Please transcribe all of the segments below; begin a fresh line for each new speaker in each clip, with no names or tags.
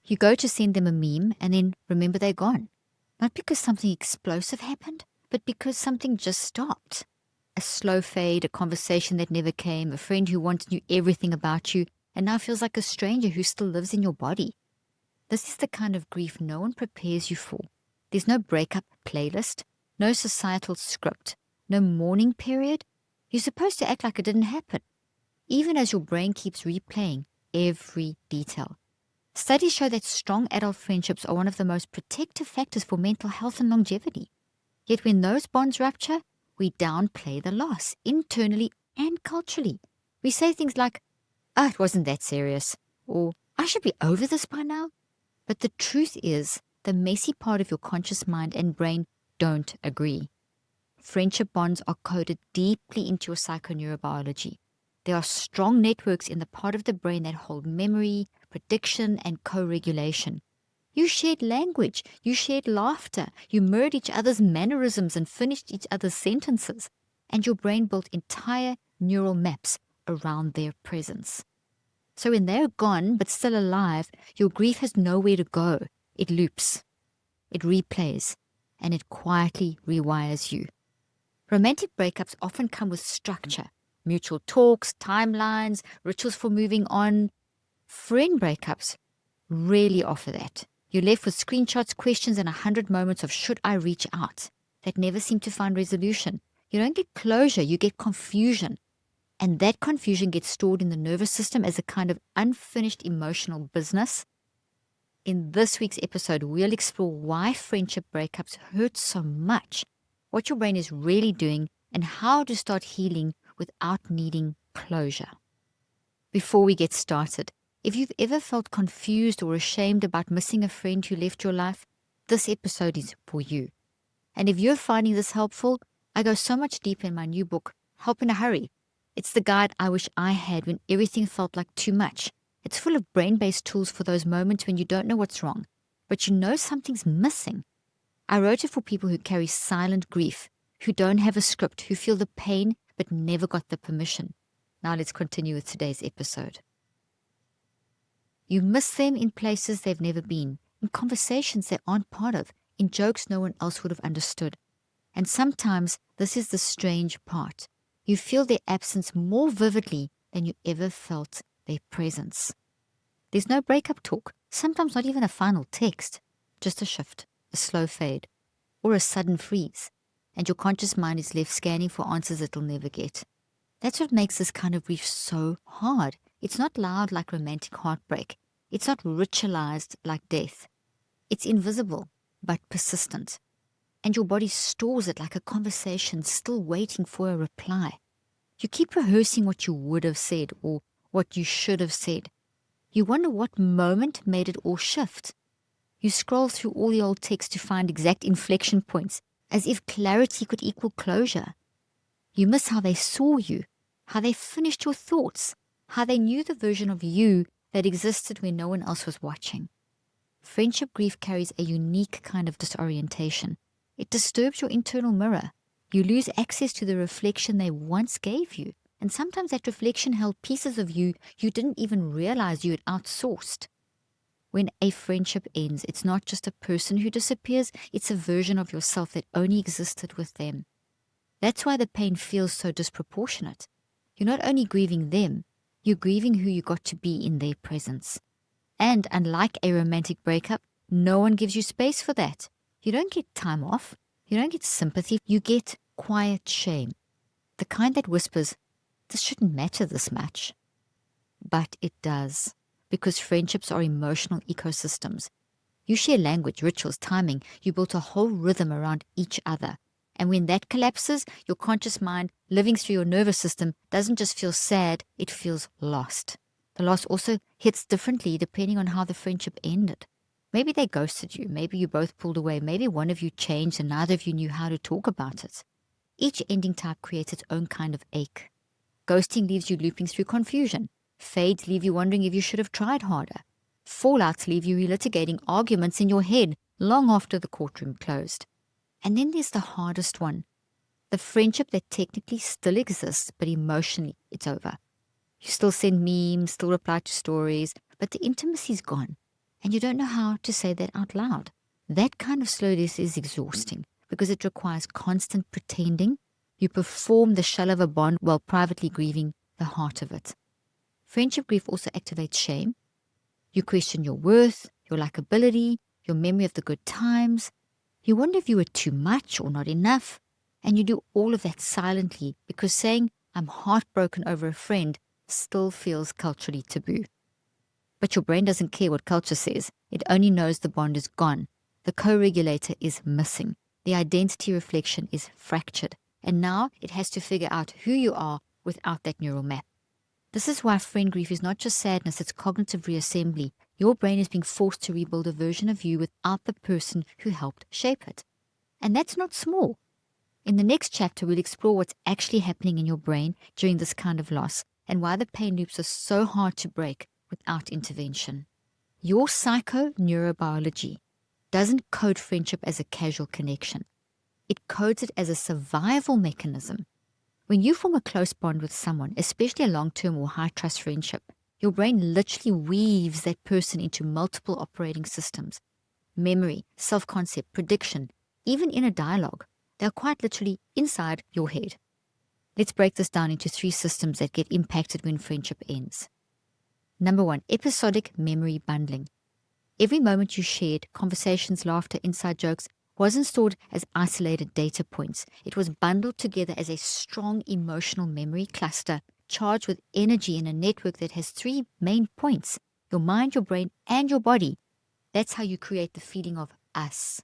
You go to send them a meme and then remember they're gone. Not because something explosive happened, but because something just stopped. A slow fade, a conversation that never came, a friend who once knew everything about you and now feels like a stranger who still lives in your body. This is the kind of grief no one prepares you for. There's no breakup playlist, no societal script, no mourning period. You're supposed to act like it didn't happen, even as your brain keeps replaying every detail. Studies show that strong adult friendships are one of the most protective factors for mental health and longevity. Yet when those bonds rupture, we downplay the loss, internally and culturally. We say things like, it wasn't that serious, or I should be over this by now. But the truth is, the messy part of your conscious mind and brain don't agree. Friendship bonds are coded deeply into your psychoneurobiology. There are strong networks in the part of the brain that hold memory, prediction, and co-regulation. You shared language, you shared laughter, you mirrored each other's mannerisms and finished each other's sentences, and your brain built entire neural maps around their presence. So when they're gone but still alive, your grief has nowhere to go. It loops, it replays, and it quietly rewires you. Romantic breakups often come with structure, mutual talks, timelines, rituals for moving on. Friend breakups rarely offer that. You're left with screenshots, questions, and 100 moments of should I reach out that never seem to find resolution. You don't get closure, you get confusion. And that confusion gets stored in the nervous system as a kind of unfinished emotional business. In this week's episode, we'll explore why friendship breakups hurt so much, what your brain is really doing, and how to start healing without needing closure. Before we get started, if you've ever felt confused or ashamed about missing a friend who left your life, this episode is for you. And if you're finding this helpful, I go so much deeper in my new book, Help in a Hurry. It's the guide I wish I had when everything felt like too much. It's full of brain-based tools for those moments when you don't know what's wrong, but you know something's missing. I wrote it for people who carry silent grief, who don't have a script, who feel the pain but never got the permission. Now let's continue with today's episode. You miss them in places they've never been, in conversations they aren't part of, in jokes no one else would have understood. And sometimes this is the strange part. You feel their absence more vividly than you ever felt their presence. There's no breakup talk, sometimes not even a final text, just a shift, a slow fade, or a sudden freeze, and your conscious mind is left scanning for answers it'll never get. That's what makes this kind of grief so hard. It's not loud like romantic heartbreak. It's not ritualized like death. It's invisible, but persistent. And your body stores it like a conversation still waiting for a reply. You keep rehearsing what you would have said or what you should have said. You wonder what moment made it all shift. You scroll through all the old text to find exact inflection points, as if clarity could equal closure. You miss how they saw you, how they finished your thoughts, how they knew the version of you that existed when no one else was watching. Friendship grief carries a unique kind of disorientation. It disturbs your internal mirror. You lose access to the reflection they once gave you. And sometimes that reflection held pieces of you didn't even realize you had outsourced. When a friendship ends, it's not just a person who disappears, it's a version of yourself that only existed with them. That's why the pain feels so disproportionate. You're not only grieving them, you're grieving who you got to be in their presence. And unlike a romantic breakup, no one gives you space for that. You don't get time off. You don't get sympathy. You get quiet shame. The kind that whispers, this shouldn't matter this much. But it does, because friendships are emotional ecosystems. You share language, rituals, timing. You built a whole rhythm around each other. And when that collapses, your conscious mind, living through your nervous system, doesn't just feel sad, it feels lost. The loss also hits differently depending on how the friendship ended. Maybe they ghosted you, maybe you both pulled away, maybe one of you changed and neither of you knew how to talk about it. Each ending type creates its own kind of ache. Ghosting leaves you looping through confusion. Fades leave you wondering if you should have tried harder. Fallouts leave you relitigating arguments in your head long after the courtroom closed. And then there's the hardest one. The friendship that technically still exists, but emotionally it's over. You still send memes, still reply to stories, but the intimacy's gone. and you don't know how to say that out loud. That kind of slowness is exhausting because it requires constant pretending. You perform the shell of a bond while privately grieving the heart of it. Friendship grief also activates shame. You question your worth, your likability, your memory of the good times. You wonder if you were too much or not enough. And you do all of that silently because saying, I'm heartbroken over a friend still feels culturally taboo. But your brain doesn't care what culture says. It only knows the bond is gone. The co-regulator is missing. The identity reflection is fractured. And now it has to figure out who you are without that neural map. This is why friend grief is not just sadness, it's cognitive reassembly. Your brain is being forced to rebuild a version of you without the person who helped shape it. And that's not small. In the next chapter, we'll explore what's actually happening in your brain during this kind of loss and why the pain loops are so hard to break without intervention. Your psychoneurobiology doesn't code friendship as a casual connection. It codes it as a survival mechanism. When you form a close bond with someone, especially a long-term or high-trust friendship, your brain literally weaves that person into multiple operating systems. Memory, self-concept, prediction, even inner dialogue. They're quite literally inside your head. Let's break this down into 3 systems that get impacted when friendship ends. Number 1, episodic memory bundling. Every moment you shared, conversations, laughter, inside jokes, wasn't stored as isolated data points. It was bundled together as a strong emotional memory cluster charged with energy in a network that has 3 main points: your mind, your brain, and your body. That's how you create the feeling of us.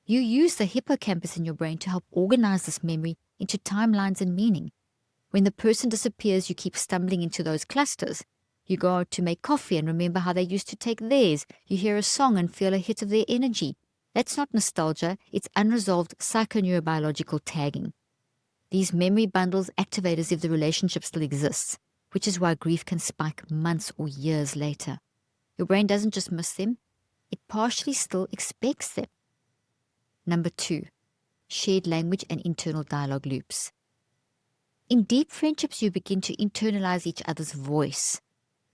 You use the hippocampus in your brain to help organize this memory into timelines and meaning. When the person disappears, you keep stumbling into those clusters. You go out to make coffee and remember how they used to take theirs. You hear a song and feel a hit of their energy. That's not nostalgia, it's unresolved psychoneurobiological tagging. These memory bundles activate as if the relationship still exists, which is why grief can spike months or years later. Your brain doesn't just miss them, it partially still expects them. Number 2, shared language and internal dialogue loops. In deep friendships, you begin to internalize each other's voice.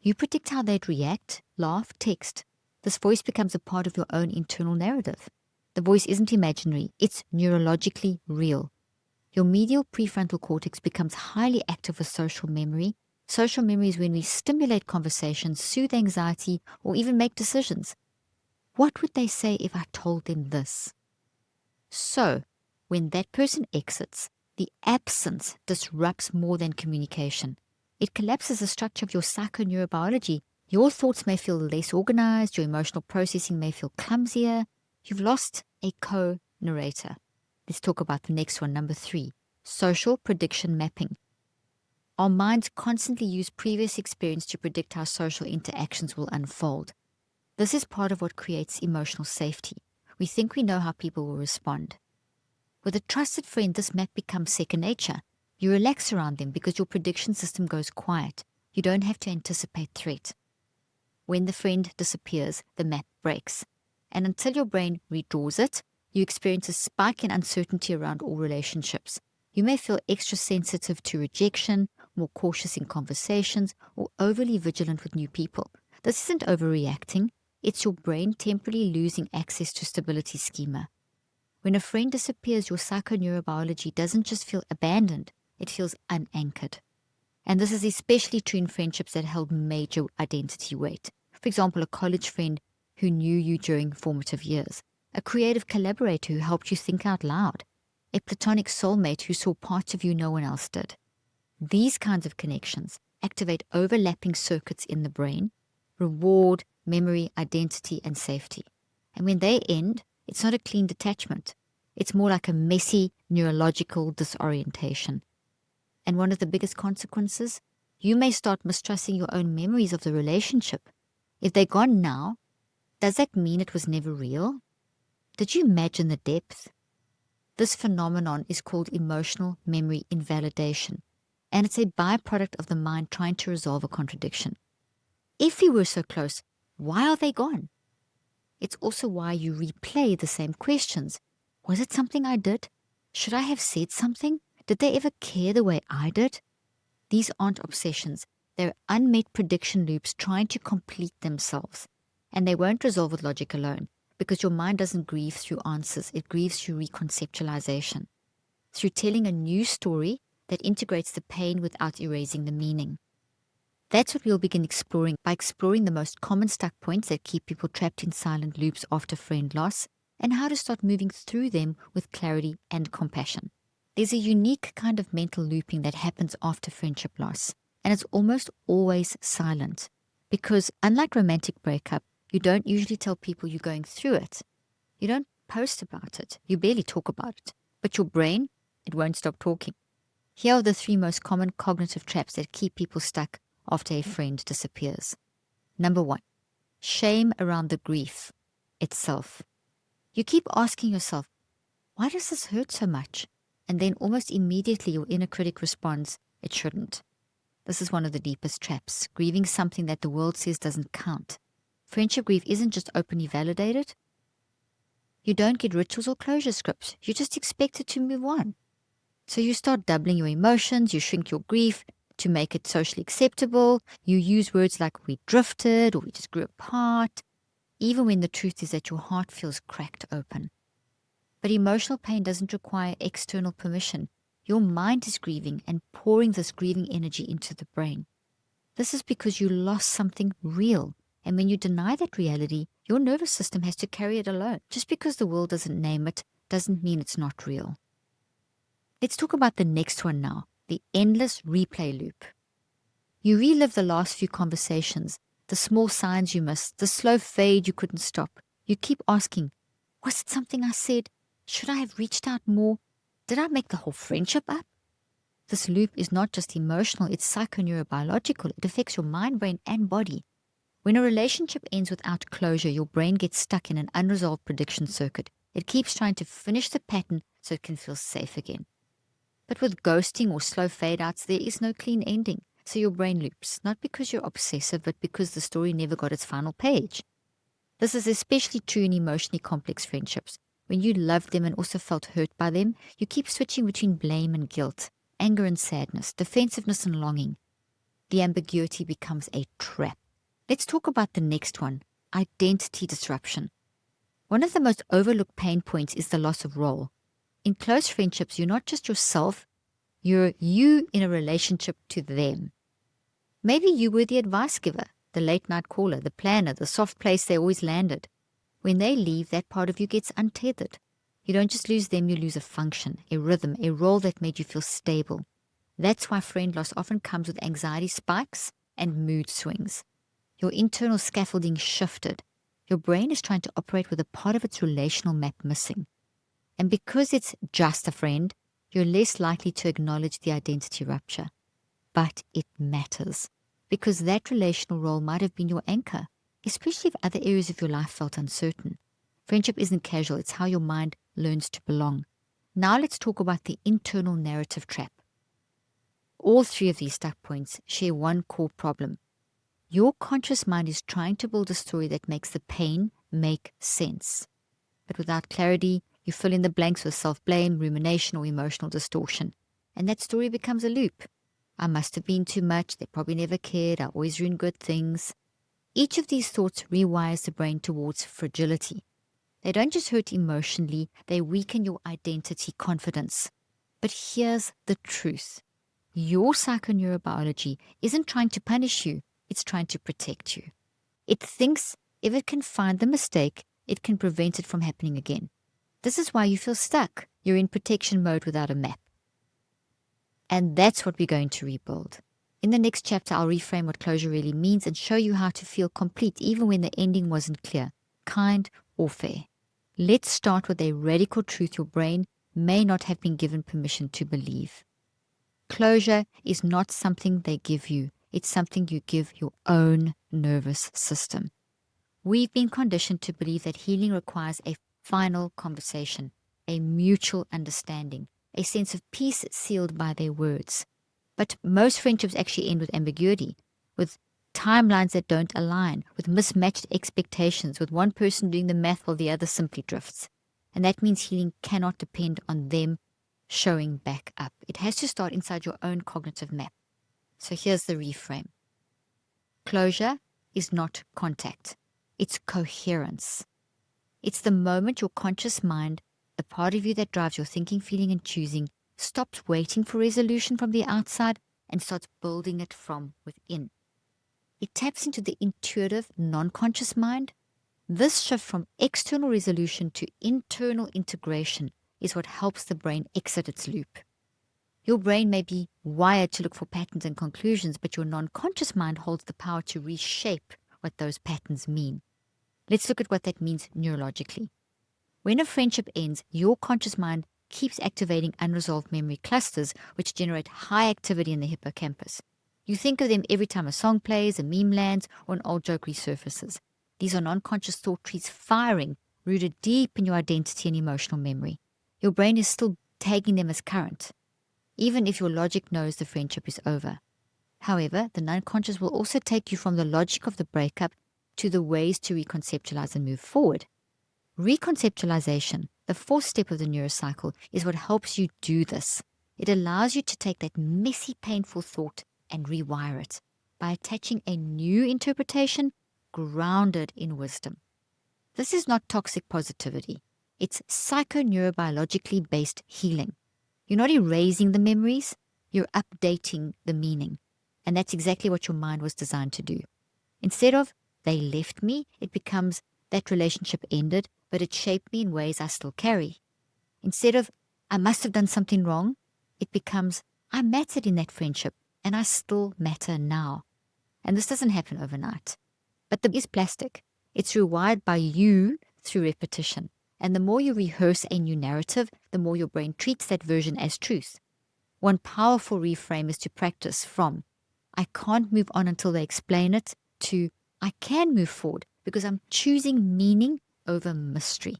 You predict how they'd react, laugh, text. This voice becomes a part of your own internal narrative. The voice isn't imaginary, it's neurologically real. Your medial prefrontal cortex becomes highly active with social memory. Social memory is when we stimulate conversations, soothe anxiety, or even make decisions. What would they say if I told them this? So, when that person exits, the absence disrupts more than communication. It collapses the structure of your psychoneurobiology. Your thoughts may feel less organized, your emotional processing may feel clumsier. You've lost a co-narrator. Let's talk about the next one, number 3, social prediction mapping. Our minds constantly use previous experience to predict how social interactions will unfold. This is part of what creates emotional safety. We think we know how people will respond. With a trusted friend, this map becomes second nature. You relax around them because your prediction system goes quiet. You don't have to anticipate threat. When the friend disappears, the map breaks. And until your brain redraws it, you experience a spike in uncertainty around all relationships. You may feel extra sensitive to rejection, more cautious in conversations, or overly vigilant with new people. This isn't overreacting. It's your brain temporarily losing access to stability schema. When a friend disappears, your psychoneurobiology doesn't just feel abandoned, it feels unanchored. And this is especially true in friendships that held major identity weight. For example, a college friend who knew you during formative years, a creative collaborator who helped you think out loud, a platonic soulmate who saw parts of you no one else did. These kinds of connections activate overlapping circuits in the brain: reward, memory, identity, and safety. And when they end, it's not a clean detachment. It's more like a messy neurological disorientation. And one of the biggest consequences, you may start mistrusting your own memories of the relationship. If they're gone now, does that mean it was never real? Did you imagine the depth? This phenomenon is called emotional memory invalidation, and it's a byproduct of the mind trying to resolve a contradiction. If we were so close, why are they gone? It's also why you replay the same questions. Was it something I did? Should I have said something? Did they ever care the way I did? These aren't obsessions. They're unmet prediction loops trying to complete themselves. And they won't resolve with logic alone, because your mind doesn't grieve through answers. It grieves through reconceptualization, through telling a new story that integrates the pain without erasing the meaning. That's what we'll begin exploring by exploring the most common stuck points that keep people trapped in silent loops after friend loss, and how to start moving through them with clarity and compassion. There's a unique kind of mental looping that happens after friendship loss, and it's almost always silent. Because unlike romantic breakup, you don't usually tell people you're going through it. You don't post about it. You barely talk about it. But your brain, it won't stop talking. Here are the 3 most common cognitive traps that keep people stuck after a friend disappears. Number 1, shame around the grief itself. You keep asking yourself, why does this hurt so much? And then almost immediately your inner critic responds, it shouldn't. This is one of the deepest traps, grieving something that the world says doesn't count. Friendship grief isn't just openly validated. You don't get rituals or closure scripts. You're just expected to move on. So you start doubling your emotions, you shrink your grief to make it socially acceptable. You use words like we drifted or we just grew apart, even when the truth is that your heart feels cracked open. But emotional pain doesn't require external permission. Your mind is grieving and pouring this grieving energy into the brain. This is because you lost something real. And when you deny that reality, your nervous system has to carry it alone. Just because the world doesn't name it doesn't mean it's not real. Let's talk about the next one now, the endless replay loop. You relive the last few conversations, the small signs you missed, the slow fade you couldn't stop. You keep asking, was it something I said? Should I have reached out more? Did I make the whole friendship up? This loop is not just emotional, it's psychoneurobiological. It affects your mind, brain, and body. When a relationship ends without closure, your brain gets stuck in an unresolved prediction circuit. It keeps trying to finish the pattern so it can feel safe again. But with ghosting or slow fade-outs, there is no clean ending. So your brain loops, not because you're obsessive, but because the story never got its final page. This is especially true in emotionally complex friendships. When you loved them and also felt hurt by them, you keep switching between blame and guilt, anger and sadness, defensiveness and longing. The ambiguity becomes a trap. Let's talk about the next one, identity disruption. One of the most overlooked pain points is the loss of role. In close friendships, you're not just yourself, you're you in a relationship to them. Maybe you were the advice giver, the late night caller, the planner, the soft place they always landed. When they leave, that part of you gets untethered. You don't just lose them, you lose a function, a rhythm, a role that made you feel stable. That's why friend loss often comes with anxiety spikes and mood swings. Your internal scaffolding shifted. Your brain is trying to operate with a part of its relational map missing. And because it's just a friend, you're less likely to acknowledge the identity rupture. But it matters, because that relational role might have been your anchor, especially if other areas of your life felt uncertain. Friendship isn't casual, it's how your mind learns to belong. Now let's talk about the internal narrative trap. All 3 of these stuck points share one core problem. Your conscious mind is trying to build a story that makes the pain make sense. But without clarity, you fill in the blanks with self-blame, rumination, or emotional distortion. And that story becomes a loop. I must have been too much, they probably never cared, I always ruined good things. Each of these thoughts rewires the brain towards fragility. They don't just hurt emotionally, they weaken your identity confidence. But here's the truth. Your psychoneurobiology isn't trying to punish you, it's trying to protect you. It thinks if it can find the mistake, it can prevent it from happening again. This is why you feel stuck. You're in protection mode without a map. And that's what we're going to rebuild. In the next chapter, I'll reframe what closure really means and show you how to feel complete even when the ending wasn't clear, kind or fair. Let's start with a radical truth your brain may not have been given permission to believe. Closure is not something they give you. It's something you give your own nervous system. We've been conditioned to believe that healing requires a final conversation, a mutual understanding, a sense of peace sealed by their words. But most friendships actually end with ambiguity, with timelines that don't align, with mismatched expectations, with one person doing the math while the other simply drifts. And that means healing cannot depend on them showing back up. It has to start inside your own cognitive map. So here's the reframe. Closure is not contact. It's coherence. It's the moment your conscious mind, the part of you that drives your thinking, feeling, and choosing, stops waiting for resolution from the outside and starts building it from within. It taps into the intuitive, non-conscious mind. This shift from external resolution to internal integration is what helps the brain exit its loop. Your brain may be wired to look for patterns and conclusions, but your non-conscious mind holds the power to reshape what those patterns mean. Let's look at what that means neurologically. When a friendship ends, your conscious mind keeps activating unresolved memory clusters, which generate high activity in the hippocampus. You think of them every time a song plays, a meme lands, or an old joke resurfaces. These are non-conscious thought trees firing, rooted deep in your identity and emotional memory. Your brain is still tagging them as current, even if your logic knows the friendship is over. However, the non-conscious will also take you from the logic of the breakup to the ways to reconceptualize and move forward. Reconceptualization, the fourth step of the neurocycle, is what helps you do this. It allows you to take that messy, painful thought and rewire it by attaching a new interpretation grounded in wisdom. This is not toxic positivity. It's psychoneurobiologically based healing. You're not erasing the memories, you're updating the meaning. And that's exactly what your mind was designed to do. Instead of, they left me, it becomes, that relationship ended, but it shaped me in ways I still carry. Instead of, I must have done something wrong, it becomes, I mattered in that friendship, and I still matter now. And this doesn't happen overnight. But the is plastic. It's rewired by you through repetition. And the more you rehearse a new narrative, the more your brain treats that version as truth. One powerful reframe is to practice from, I can't move on until they explain it, to, I can move forward because I'm choosing meaning over mystery.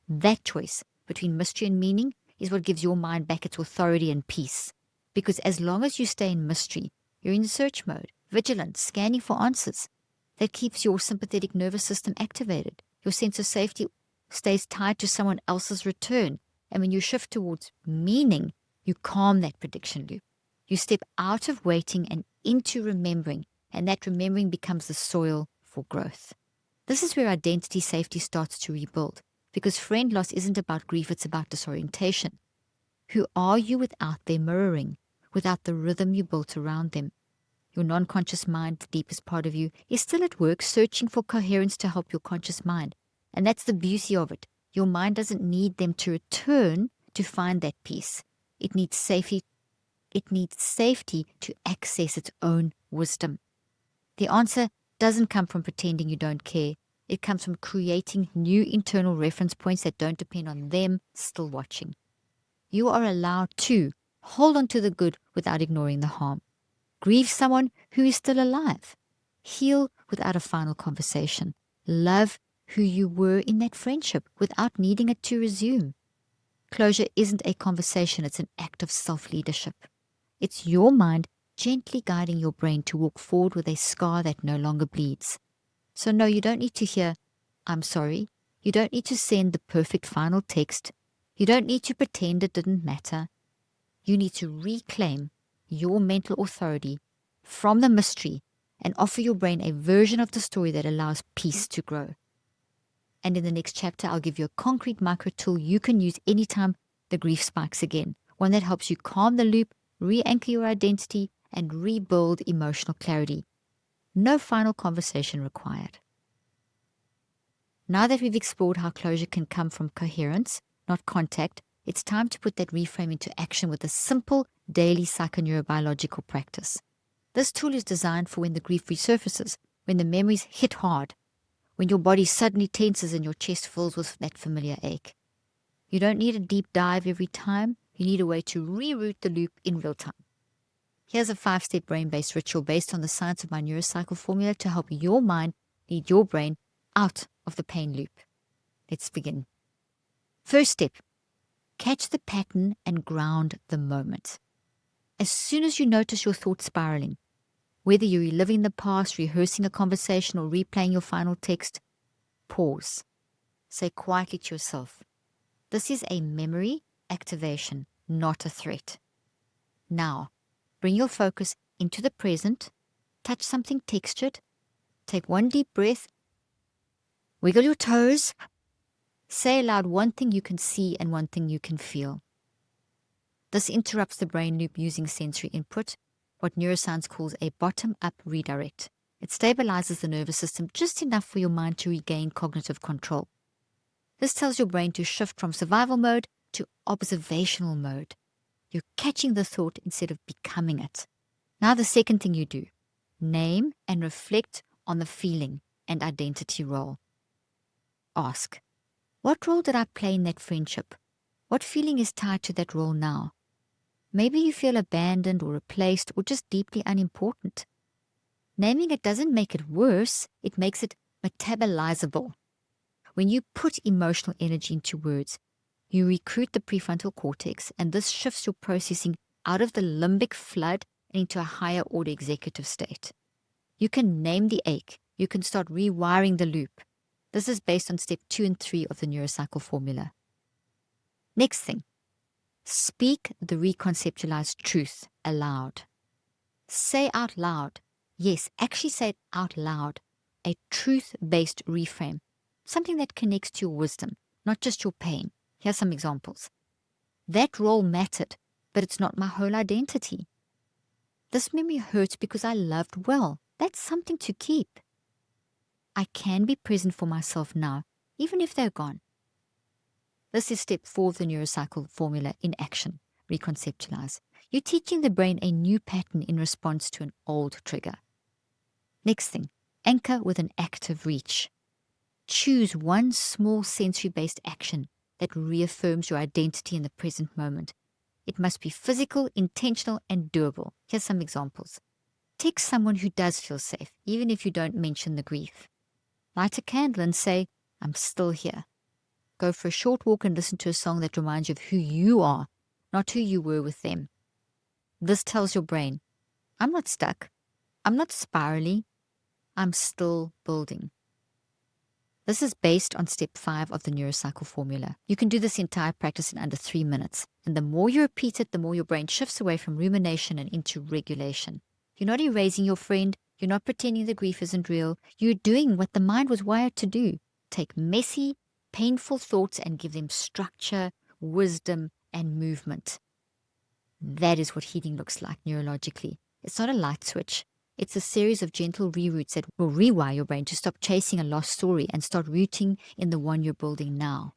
That choice between mystery and meaning is what gives your mind back its authority and peace. Because as long as you stay in mystery, you're in search mode, vigilant, scanning for answers. That keeps your sympathetic nervous system activated. Your sense of safety stays tied to someone else's return. And when you shift towards meaning, you calm that prediction loop. You step out of waiting and into remembering, and that remembering becomes the soil for growth. This is where identity safety starts to rebuild, because friend loss isn't about grief, it's about disorientation. Who are you without their mirroring, without the rhythm you built around them? Your non-conscious mind, the deepest part of you, is still at work searching for coherence to help your conscious mind. And that's the beauty of it. Your mind doesn't need them to return to find that peace. It needs safety to access its own wisdom. The answer doesn't come from pretending you don't care. It comes from creating new internal reference points that don't depend on them still watching. You are allowed to hold on to the good without ignoring the harm. Grieve someone who is still alive. Heal without a final conversation. Love who you were in that friendship without needing it to resume. Closure isn't a conversation, it's an act of self-leadership. It's your mind gently guiding your brain to walk forward with a scar that no longer bleeds. So no, you don't need to hear, I'm sorry. You don't need to send the perfect final text. You don't need to pretend it didn't matter. You need to reclaim your mental authority from the mystery and offer your brain a version of the story that allows peace to grow. And in the next chapter, I'll give you a concrete micro tool you can use anytime the grief spikes again. One that helps you calm the loop, re-anchor your identity, and rebuild emotional clarity. No final conversation required. Now that we've explored how closure can come from coherence, not contact, it's time to put that reframe into action with a simple daily psychoneurobiological practice. This tool is designed for when the grief resurfaces, when the memories hit hard, when your body suddenly tenses and your chest fills with that familiar ache. You don't need a deep dive every time. You need a way to reroute the loop in real time. Here's a 5-step brain-based ritual based on the science of my neurocycle formula to help your mind lead your brain out of the pain loop. Let's begin. First step, catch the pattern and ground the moment. As soon as you notice your thoughts spiraling, whether you're reliving the past, rehearsing a conversation, or replaying your final text, pause. Say quietly to yourself, this is a memory activation, not a threat. Now, bring your focus into the present, touch something textured, take one deep breath, Wiggle your toes. Say aloud one thing you can see and one thing you can feel. This interrupts the brain loop using sensory input, what neuroscience calls a bottom-up redirect. It stabilizes the nervous system just enough for your mind to regain cognitive control. This tells your brain to shift from survival mode to observational mode. You're catching the thought instead of becoming it. Now the second thing you do, name and reflect on the feeling and identity role. Ask, what role did I play in that friendship? What feeling is tied to that role now? Maybe you feel abandoned or replaced or just deeply unimportant. Naming it doesn't make it worse, it makes it metabolizable. When you put emotional energy into words, you recruit the prefrontal cortex, and this shifts your processing out of the limbic flood and into a higher order executive state. You can name the ache. You can start rewiring the loop. This is based on step 2 and 3 of the neurocycle formula. Next thing, speak the reconceptualized truth aloud. Say out loud. Yes, actually say it out loud. A truth-based reframe. Something that connects to your wisdom, not just your pain. Here's some examples. That role mattered, but it's not my whole identity. This memory hurts because I loved well. That's something to keep. I can be present for myself now, even if they're gone. This is step 4 of the neurocycle formula in action. Reconceptualize. You're teaching the brain a new pattern in response to an old trigger. Next thing, anchor with an active reach. Choose one small sensory-based action that reaffirms your identity in the present moment. It must be physical, intentional, and doable. Here's some examples. Text someone who does feel safe, even if you don't mention the grief. Light a candle and say, I'm still here. Go for a short walk and listen to a song that reminds you of who you are, not who you were with them. This tells your brain, I'm not stuck. I'm not spiraling. I'm still building. This is based on step 5 of the neurocycle formula. You can do this entire practice in under 3 minutes. And the more you repeat it, the more your brain shifts away from rumination and into regulation. You're not erasing your friend. You're not pretending the grief isn't real. You're doing what the mind was wired to do. Take messy, painful thoughts and give them structure, wisdom, and movement. That is what healing looks like neurologically. It's not a light switch. It's a series of gentle reroutes that will rewire your brain to stop chasing a lost story and start rooting in the one you're building now.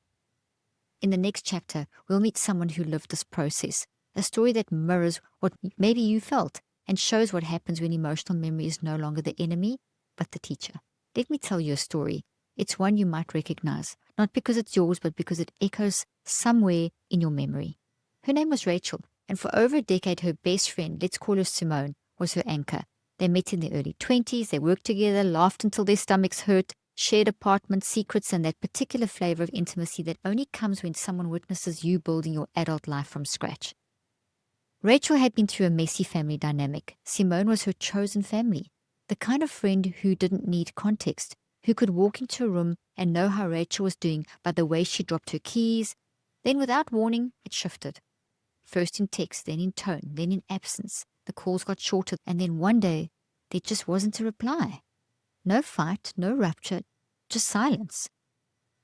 In the next chapter, we'll meet someone who lived this process, a story that mirrors what maybe you felt and shows what happens when emotional memory is no longer the enemy, but the teacher. Let me tell you a story. It's one you might recognize, not because it's yours, but because it echoes somewhere in your memory. Her name was Rachel, and for over a decade, her best friend, let's call her Simone, was her anchor. They met in their early 20s, they worked together, laughed until their stomachs hurt, shared apartments, secrets, and that particular flavor of intimacy that only comes when someone witnesses you building your adult life from scratch. Rachel had been through a messy family dynamic. Simone was her chosen family, the kind of friend who didn't need context, who could walk into a room and know how Rachel was doing by the way she dropped her keys. Then without warning, it shifted. First in text, then in tone, then in absence. The calls got shorter, and then one day, there just wasn't a reply. No fight, no rupture, just silence.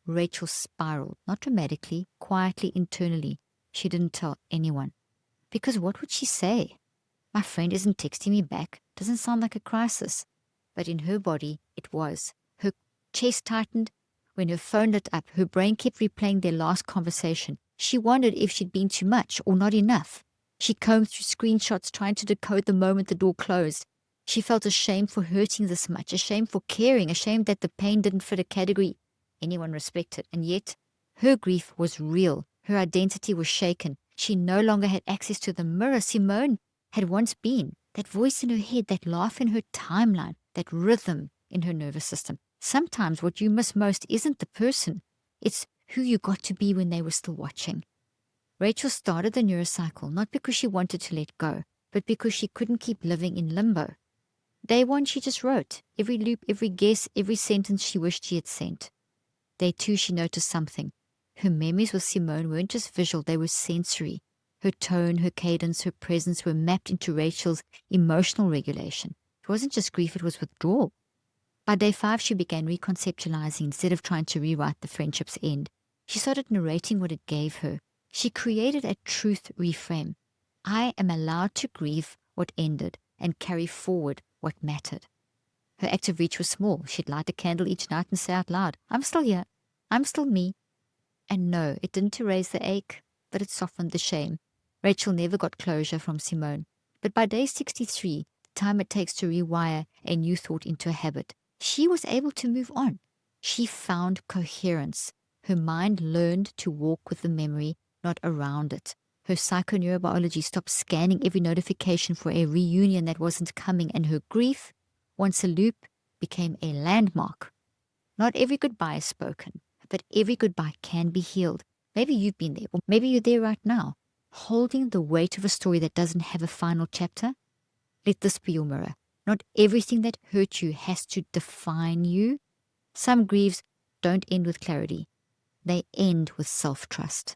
Rachel spiraled, not dramatically, quietly, internally. She didn't tell anyone. Because what would she say? My friend isn't texting me back. Doesn't sound like a crisis. But in her body, it was. Her chest tightened. When her phone lit up, her brain kept replaying their last conversation. She wondered if she'd been too much or not enough. She combed through screenshots trying to decode the moment the door closed. She felt ashamed for hurting this much, ashamed for caring, ashamed that the pain didn't fit a category anyone respected. And yet, her grief was real. Her identity was shaken. She no longer had access to the mirror Simone had once been. That voice in her head, that laugh in her timeline, that rhythm in her nervous system. Sometimes what you miss most isn't the person. It's who you got to be when they were still watching. Rachel started the neurocycle not because she wanted to let go, but because she couldn't keep living in limbo. Day 1, she just wrote. Every loop, every guess, every sentence she wished she had sent. Day 2, she noticed something. Her memories with Simone weren't just visual, they were sensory. Her tone, her cadence, her presence were mapped into Rachel's emotional regulation. It wasn't just grief, it was withdrawal. By day 5, she began reconceptualizing instead of trying to rewrite the friendship's end. She started narrating what it gave her. She created a truth reframe. I am allowed to grieve what ended and carry forward what mattered. Her active reach was small. She'd light a candle each night and say out loud, I'm still here. I'm still me. And no, it didn't erase the ache, but it softened the shame. Rachel never got closure from Simone. But by day 63, the time it takes to rewire a new thought into a habit, she was able to move on. She found coherence. Her mind learned to walk with the memory, not around it. Her psychoneurobiology stopped scanning every notification for a reunion that wasn't coming, and her grief, once a loop, became a landmark. Not every goodbye is spoken, but every goodbye can be healed. Maybe you've been there, or maybe you're there right now, holding the weight of a story that doesn't have a final chapter. Let this be your mirror. Not everything that hurt you has to define you. Some griefs don't end with clarity. They end with self-trust.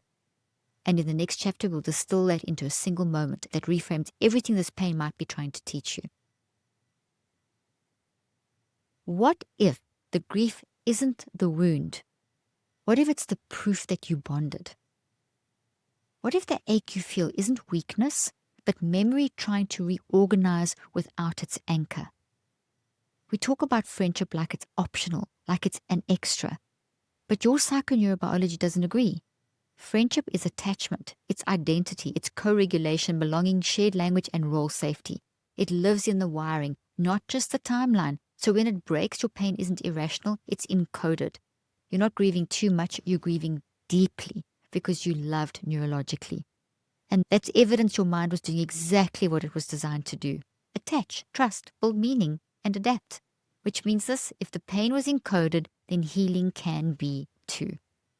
And in the next chapter, we'll distill that into a single moment that reframes everything this pain might be trying to teach you. What if the grief isn't the wound? What if it's the proof that you bonded? What if the ache you feel isn't weakness, but memory trying to reorganize without its anchor? We talk about friendship like it's optional, like it's an extra. But your psychoneurobiology doesn't agree. Friendship is attachment, it's identity, it's co-regulation, belonging, shared language, and role safety. It lives in the wiring, not just the timeline. So when it breaks, your pain isn't irrational, it's encoded. You're not grieving too much, you're grieving deeply because you loved neurologically. And that's evidence your mind was doing exactly what it was designed to do. Attach, trust, build meaning, and adapt. Which means this, if the pain was encoded, then healing can be too.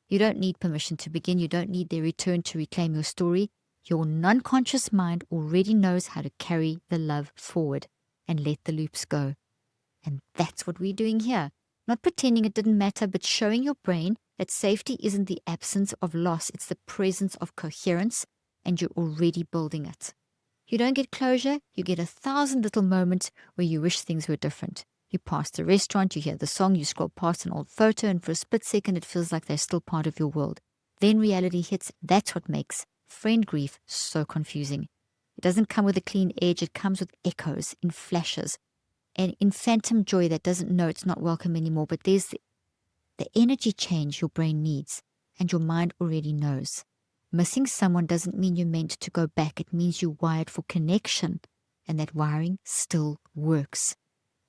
You don't need permission to begin. You don't need their return to reclaim your story. Your non-conscious mind already knows how to carry the love forward and let the loops go. And that's what we're doing here. Not pretending it didn't matter, but showing your brain that safety isn't the absence of loss. It's the presence of coherence, and you're already building it. You don't get closure. You get 1,000 little moments where you wish things were different. You pass the restaurant, you hear the song, you scroll past an old photo, and for a split second it feels like they're still part of your world. Then reality hits. That's what makes friend grief so confusing. It doesn't come with a clean edge. It comes with echoes, in flashes, and in phantom joy that doesn't know it's not welcome anymore. But there's the energy change your brain needs, and your mind already knows. Missing someone doesn't mean you're meant to go back. It means you're wired for connection, and that wiring still works.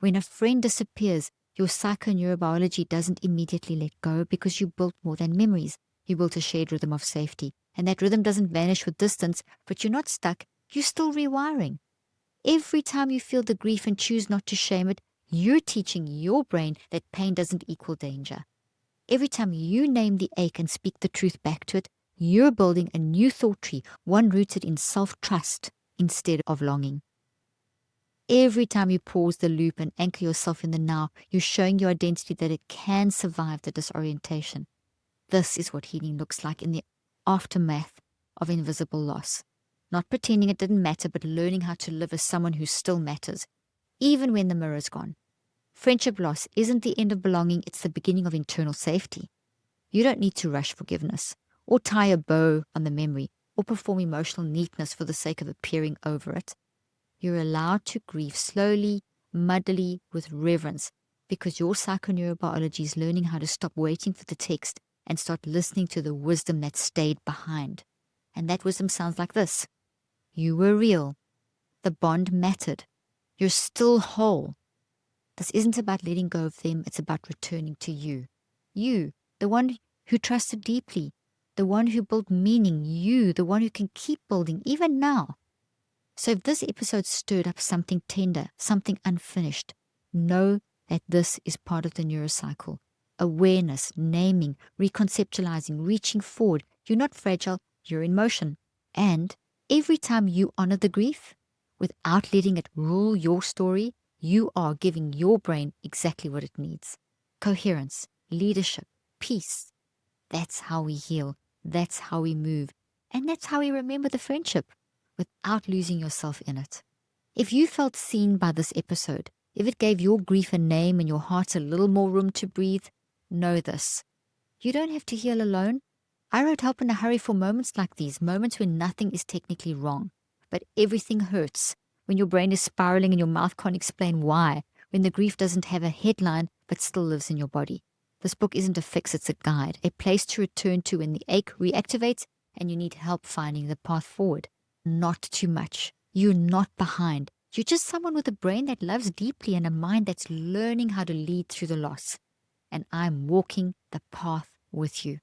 When a friend disappears, your psychoneurobiology doesn't immediately let go because you built more than memories. You built a shared rhythm of safety. And that rhythm doesn't vanish with distance, but you're not stuck. You're still rewiring. Every time you feel the grief and choose not to shame it, you're teaching your brain that pain doesn't equal danger. Every time you name the ache and speak the truth back to it, you're building a new thought tree, one rooted in self-trust instead of longing. Every time you pause the loop and anchor yourself in the now, you're showing your identity that it can survive the disorientation. This is what healing looks like in the aftermath of invisible loss. Not pretending it didn't matter, but learning how to live as someone who still matters, even when the mirror's gone. Friendship loss isn't the end of belonging, it's the beginning of internal safety. You don't need to rush forgiveness, or tie a bow on the memory, or perform emotional neatness for the sake of appearing over it. You're allowed to grieve slowly, muddily, with reverence, because your psychoneurobiology is learning how to stop waiting for the text and start listening to the wisdom that stayed behind. And that wisdom sounds like this. You were real. The bond mattered. You're still whole. This isn't about letting go of them. It's about returning to you. You, the one who trusted deeply, the one who built meaning, you, the one who can keep building even now. So if this episode stirred up something tender, something unfinished, know that this is part of the neurocycle. Awareness, naming, reconceptualizing, reaching forward. You're not fragile, you're in motion. And every time you honor the grief, without letting it rule your story, you are giving your brain exactly what it needs. Coherence, leadership, peace. That's how we heal. That's how we move. And that's how we remember the friendship, without losing yourself in it. If you felt seen by this episode, If it gave your grief a name and your heart a little more room to breathe, know this. You don't have to heal alone. I wrote Help in a Hurry for moments like these, moments when nothing is technically wrong, but everything hurts, when your brain is spiraling and your mouth can't explain why, when the grief doesn't have a headline but still lives in your body. This book isn't a fix, it's a guide, a place to return to when the ache reactivates and you need help finding the path forward. Not too much. You're not behind. You're just someone with a brain that loves deeply and a mind that's learning how to lead through the loss. And I'm walking the path with you.